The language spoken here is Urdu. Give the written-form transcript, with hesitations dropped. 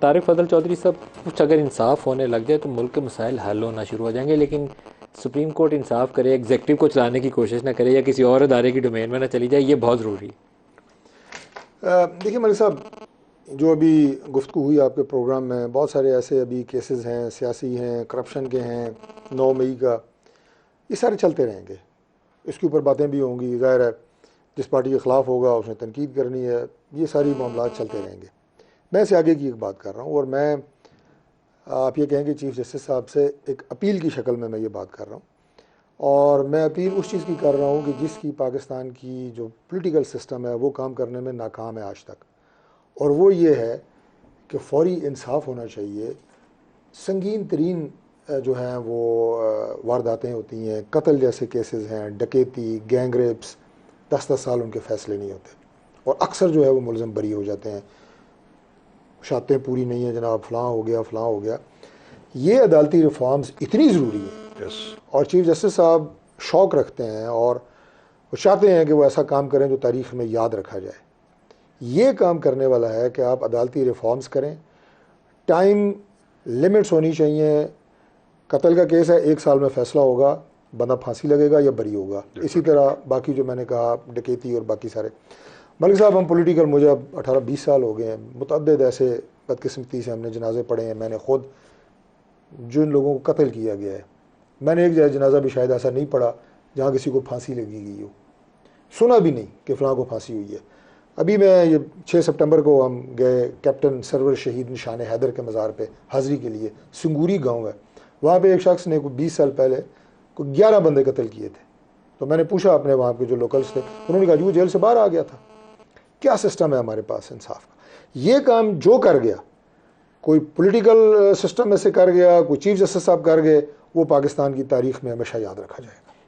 طارق فضل چودھری صاحب، کچھ اگر انصاف ہونے لگ جائے تو ملک کے مسائل حل ہونا شروع ہو جائیں گے، لیکن سپریم کورٹ انصاف کرے، ایگزیکٹو کو چلانے کی کوشش نہ کرے یا کسی اور ادارے کی ڈومین میں نہ چلی جائے، یہ بہت ضروری ہے۔ دیکھیے ملک صاحب، جو ابھی گفتگو ہوئی آپ کے پروگرام میں، بہت سارے ایسے ابھی کیسز ہیں، سیاسی ہیں، کرپشن کے ہیں، 9 مئی کا، یہ سارے چلتے رہیں گے، اس کے اوپر باتیں بھی ہوں گی، ظاہر ہے جس پارٹی کے خلاف ہوگا اس نے تنقید کرنی ہے، یہ ساری معاملات چلتے رہیں گے۔ میں سے آگے کی ایک بات کر رہا ہوں، اور میں آپ یہ کہیں کہ چیف جسٹس صاحب سے ایک اپیل کی شکل میں یہ بات کر رہا ہوں، اور میں اپیل اس چیز کی کر رہا ہوں کہ جس کی پاکستان کی جو پولیٹیکل سسٹم ہے وہ کام کرنے میں ناکام ہے آج تک، اور وہ یہ ہے کہ فوری انصاف ہونا چاہیے۔ سنگین ترین جو ہیں وہ وارداتیں ہوتی ہیں، قتل جیسے کیسز ہیں، ڈکیتی، گینگ ریپس، 10 سال ان کے فیصلے نہیں ہوتے، اور اکثر جو ہے وہ ملزم بری ہو جاتے ہیں، شرطیں پوری نہیں ہیں جناب، فلاں ہو گیا فلاں ہو گیا۔ یہ عدالتی ریفارمز اتنی ضروری ہیں، اور چیف جسٹس صاحب شوق رکھتے ہیں اور وہ چاہتے ہیں کہ وہ ایسا کام کریں جو تاریخ میں یاد رکھا جائے۔ یہ کام کرنے والا ہے کہ آپ عدالتی ریفارمز کریں، ٹائم لیمٹس ہونی چاہیے۔ قتل کا کیس ہے، 1 سال میں فیصلہ ہوگا، بندہ پھانسی لگے گا یا بری ہوگا۔ اسی طرح باقی جو میں نے کہا ڈکیتی اور باقی سارے۔ ملک صاحب، ہم پولیٹیکل، مجھے اب 18-20 سال ہو گئے ہیں، متعدد ایسے بدقسمتی سے ہم نے جنازے پڑھے ہیں، میں نے خود جن لوگوں کو قتل کیا گیا ہے، میں نے ایک جنازہ بھی شاید ایسا نہیں پڑھا جہاں کسی کو پھانسی لگی گئی ہو، سنا بھی نہیں کہ فلاں کو پھانسی ہوئی ہے۔ ابھی میں یہ 6 سپٹمبر کو ہم گئے کیپٹن سرور شہید نشان حیدر کے مزار پہ حاضری کے لیے، سنگوری گاؤں ہے، وہاں پہ ایک شخص نے 20 سال پہلے 11 بندے قتل کیے تھے۔ تو میں نے پوچھا اپنے وہاں کے جو لوکلز تھے، انہوں نے کہا جی وہ جیل سے باہر آ گیا تھا۔ کیا سسٹم ہے ہمارے پاس انصاف کا؟ یہ کام جو کر گیا، کوئی پولیٹیکل سسٹم میں سے کر گیا، کوئی چیف جسٹس صاحب کر گئے، وہ پاکستان کی تاریخ میں ہمیشہ یاد رکھا جائے گا۔